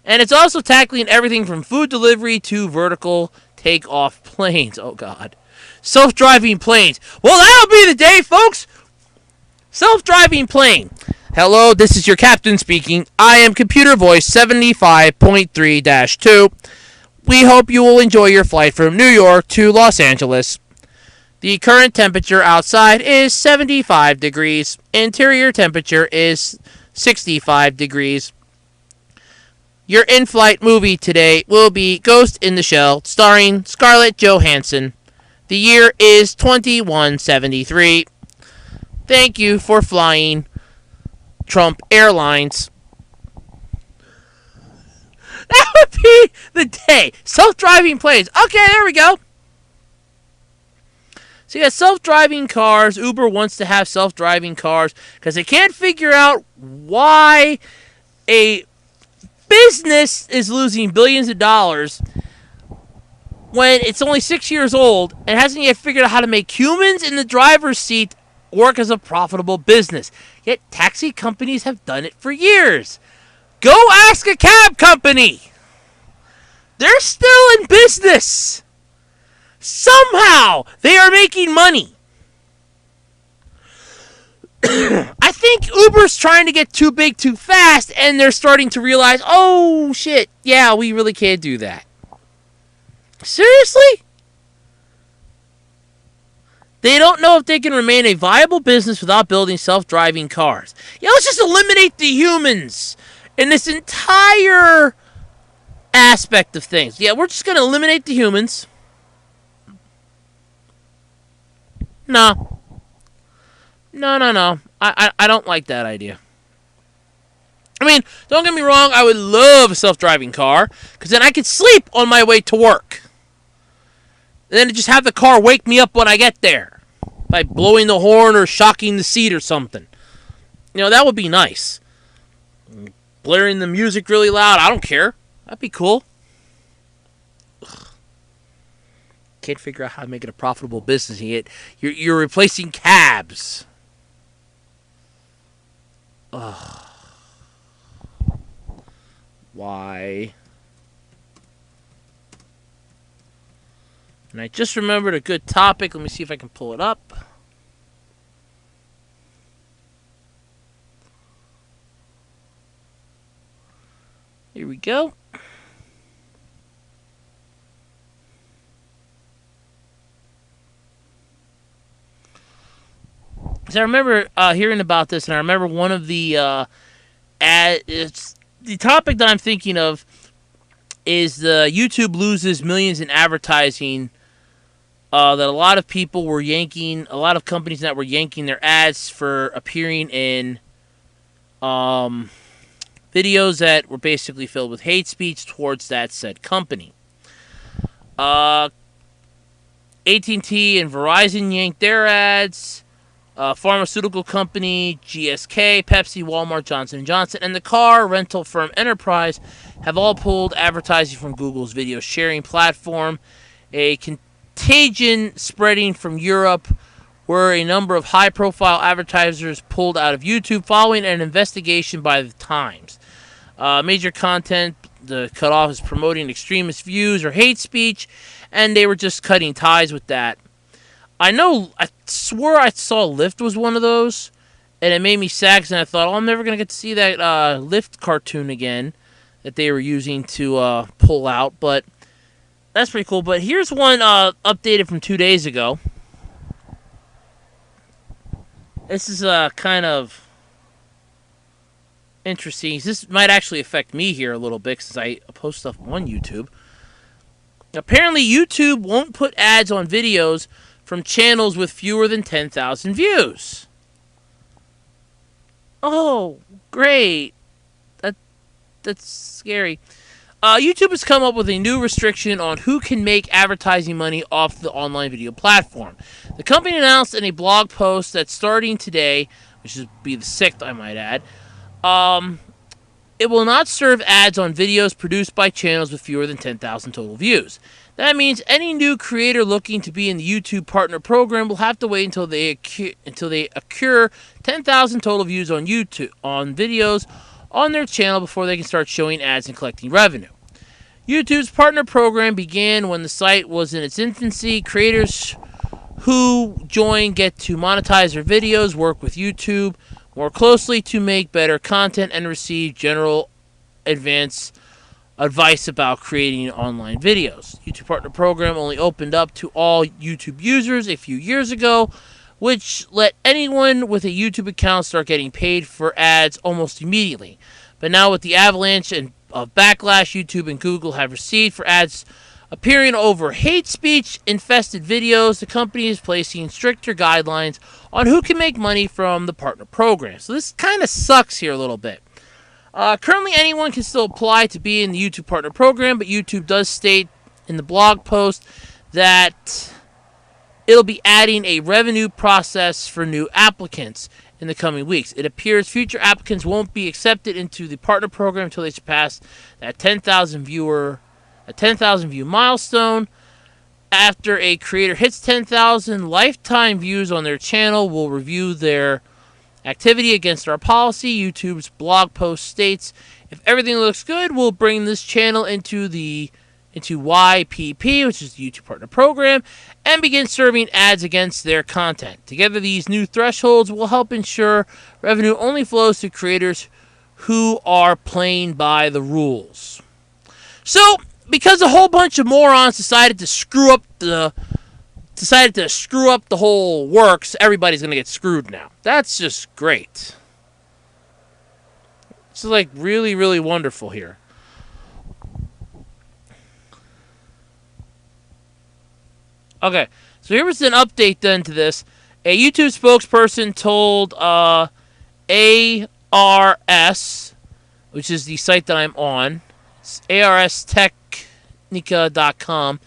And it's also tackling everything from food delivery to vertical takeoff planes. Oh, God. Self-driving planes. Well, that'll be the day, folks. Self-driving plane. Hello, this is your captain speaking. I am computer voice 75.3-2. We hope you will enjoy your flight from New York to Los Angeles. The current temperature outside is 75 degrees. Interior temperature is 65 degrees. Your in-flight movie today will be Ghost in the Shell, starring Scarlett Johansson. The year is 2173. Thank you for flying Trump Airlines. That would be the day. Self-driving planes. Okay, there we go. So you got self-driving cars. Uber wants to have self-driving cars because they can't figure out why a business is losing billions of dollars when it's only 6 years old and hasn't yet figured out how to make humans in the driver's seat work as a profitable business. Yet taxi companies have done it for years. Go ask a cab company. They're still in business. Somehow they are making money. I think Uber's trying to get too big too fast, and they're starting to realize, oh shit, yeah, we really can't do that. Seriously? They don't know if they can remain a viable business without building self-driving cars. Yeah, let's just eliminate the humans in this entire aspect of things. Yeah, we're just going to eliminate the humans. No. No. I don't like that idea. I mean, don't get me wrong, I would love a self-driving car, because then I could sleep on my way to work. And then just have the car wake me up when I get there by blowing the horn or shocking the seat or something. You know, that would be nice. Blaring the music really loud, I don't care. That'd be cool. Ugh. Can't figure out how to make it a profitable business yet. You're replacing cabs. Ugh. Why? And I just remembered a good topic. Let me see if I can pull it up. Here we go. So I remember hearing about this, and I remember one of the it's the topic that I'm thinking of is the YouTube loses millions in advertising. That a lot of people were yanking, a lot of companies that were yanking their ads for appearing in videos that were basically filled with hate speech towards that said company. AT&T and Verizon yanked their ads. Pharmaceutical company, GSK, Pepsi, Walmart, Johnson & Johnson, and the car rental firm Enterprise have all pulled advertising from Google's video sharing platform. A contagion spreading from Europe, where a number of high-profile advertisers pulled out of YouTube following an investigation by the Times. Major content, the cutoff is promoting extremist views or hate speech, and they were just cutting ties with that. I swore I saw Lyft was one of those, and it made me sad because I thought, I'm never going to get to see that Lyft cartoon again that they were using to pull out, but that's pretty cool. But here's one updated from 2 days ago. This is kind of interesting. This might actually affect me here a little bit since I post stuff on YouTube. Apparently, YouTube won't put ads on videos from channels with fewer than 10,000 views. Oh, great. That's scary. YouTube has come up with a new restriction on who can make advertising money off the online video platform. The company announced in a blog post that starting today, which will be the 6th, I might add, it will not serve ads on videos produced by channels with fewer than 10,000 total views. That means any new creator looking to be in the YouTube Partner Program will have to wait until they accrue 10,000 total views on YouTube on videos on their channel before they can start showing ads and collecting revenue. YouTube's Partner Program began when the site was in its infancy. Creators who join get to monetize their videos, work with YouTube more closely to make better content, and receive general advanced advice about creating online videos. YouTube Partner Program only opened up to all YouTube users a few years ago, which let anyone with a YouTube account start getting paid for ads almost immediately. But now with the avalanche of backlash YouTube and Google have received for ads appearing over hate speech infested videos, the company is placing stricter guidelines on who can make money from the Partner Program. So this kind of sucks here a little bit. Currently, anyone can still apply to be in the YouTube Partner Program, but YouTube does state in the blog post that it'll be adding a revenue process for new applicants in the coming weeks. It appears future applicants won't be accepted into the partner program until they surpass that 10,000 view milestone. After a creator hits 10,000 lifetime views on their channel, we'll review their activity against our policy. YouTube's blog post states, if everything looks good, we'll bring this channel into YPP, which is the YouTube Partner Program, and begin serving ads against their content. Together, these new thresholds will help ensure revenue only flows to creators who are playing by the rules. So, because a whole bunch of morons decided to screw up the whole works, everybody's going to get screwed now. That's just great. This is like really, really wonderful here. Okay, so here was an update then to this. A YouTube spokesperson told ARS, which is the site that I'm on, it's arstechnica.com,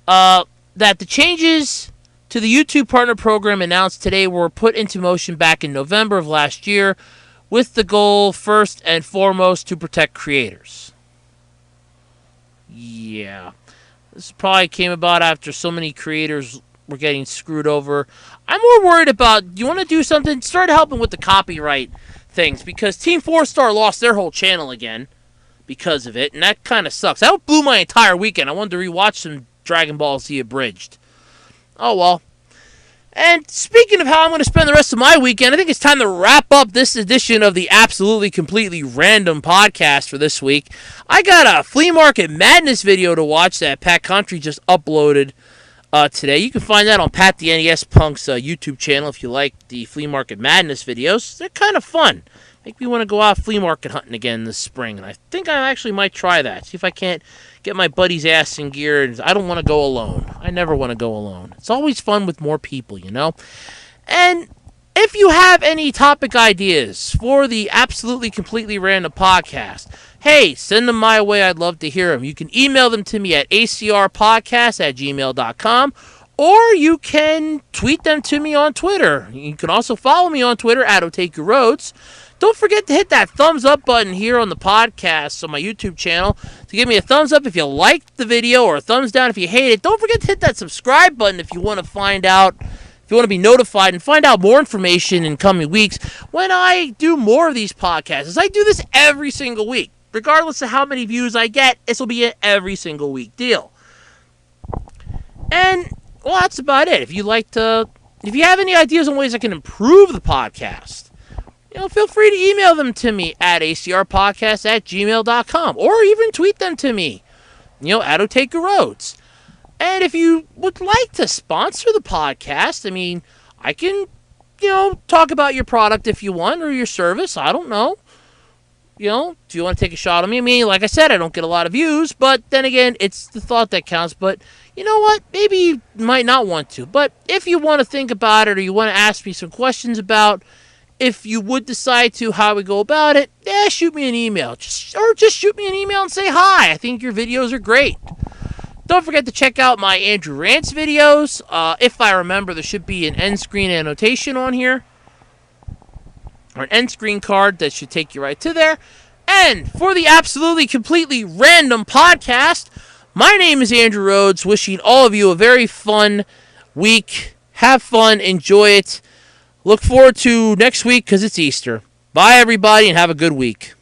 that the changes to the YouTube Partner Program announced today were put into motion back in November of last year with the goal, first and foremost, to protect creators. Yeah. This probably came about after so many creators were getting screwed over. I'm more worried about, do you want to do something? Start helping with the copyright things, because Team 4-Star lost their whole channel again because of it, and that kind of sucks. That blew my entire weekend. I wanted to rewatch some Dragon Ball Z Abridged. Oh, well. And speaking of how I'm going to spend the rest of my weekend, I think it's time to wrap up this edition of the Absolutely Completely Random podcast for this week. I got a Flea Market Madness video to watch that Pat Country just uploaded today. You can find that on Pat the NES Punk's YouTube channel if you like the Flea Market Madness videos. They're kind of fun. Make me want to go out flea market hunting again this spring, and I think I actually might try that. See if I can't get my buddy's ass in gear. I don't want to go alone. I never want to go alone. It's always fun with more people, you know? And if you have any topic ideas for the Absolutely Completely Random podcast, hey, send them my way. I'd love to hear them. You can email them to me at acrpodcast@gmail.com, or you can tweet them to me on Twitter. You can also follow me on Twitter at OtakuRoads. Don't forget to hit that thumbs up button here on the podcast on my YouTube channel to give me a thumbs up if you liked the video, or a thumbs down if you hate it. Don't forget to hit that subscribe button if you want to find out, if you want to be notified and find out more information in coming weeks when I do more of these podcasts. I do this every single week. Regardless of how many views I get, this will be an every single week deal. And, well, that's about it. If you have any ideas on ways I can improve the podcast, feel free to email them to me at acrpodcast@gmail.com, or even tweet them to me, at OtakuRoads. And if you would like to sponsor the podcast, I can, talk about your product if you want, or your service. I don't know. Do you want to take a shot on me? Like I said, I don't get a lot of views, but then again, it's the thought that counts. But you know what? Maybe you might not want to. But if you want to think about it, or you want to ask me some questions about, if you would decide to, how we go about it, shoot me an email. Just shoot me an email and say hi. I think your videos are great. Don't forget to check out my Andrew Rants videos. If I remember, there should be an end screen annotation on here, or an end screen card that should take you right to there. And for the Absolutely Completely Random podcast, my name is Andrew Rhodes, wishing all of you a very fun week. Have fun, enjoy it. Look forward to next week because it's Easter. Bye, everybody, and have a good week.